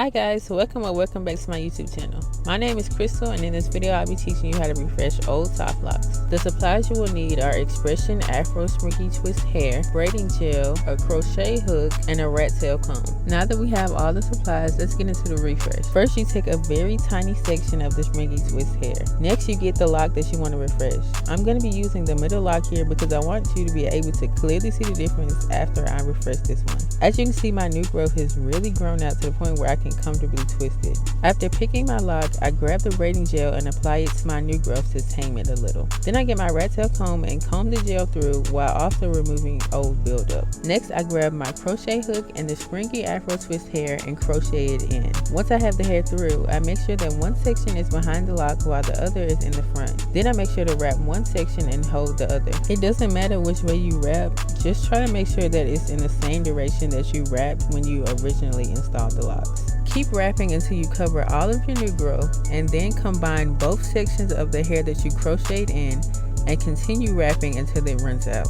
Hi guys, welcome or welcome back to my YouTube channel. My name is Crystal, and in this video I'll be teaching you how to refresh old soft locks. The supplies you will need are expression afro springy twist hair, braiding gel, a crochet hook, and a rat tail comb. Now that we have all the supplies, let's get into the refresh. First, you take a very tiny section of the springy twist hair. Next, you get the lock that you want to refresh. I'm going to be using the middle lock here because I want you to be able to clearly see the difference after I refresh this one. As you can see, my new growth has really grown out to the point where I can comfortably twist it. After picking my lock, I grab the braiding gel and apply it to my new growth to tame it a little. Then I get my rat tail comb and comb the gel through while also removing old buildup. Next, I grab my crochet hook and the springy afro twist hair and crochet it in. Once I have the hair through, I make sure that one section is behind the lock while the other is in the front. Then I make sure to wrap one section and hold the other. It doesn't matter which way you wrap, just try to make sure that it's in the same direction that you wrapped when you originally installed the locks. Keep wrapping until you cover all of your new growth, and then combine both sections of the hair that you crocheted in and continue wrapping until it runs out.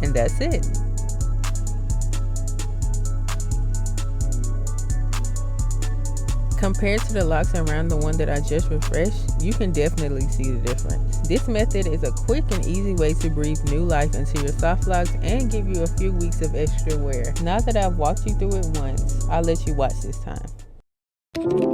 And that's it. Compared to the locks around the one that I just refreshed, you can definitely see the difference. This method is a quick and easy way to breathe new life into your soft locks and give you a few weeks of extra wear. Now that I've walked you through it once, I'll let you watch this time.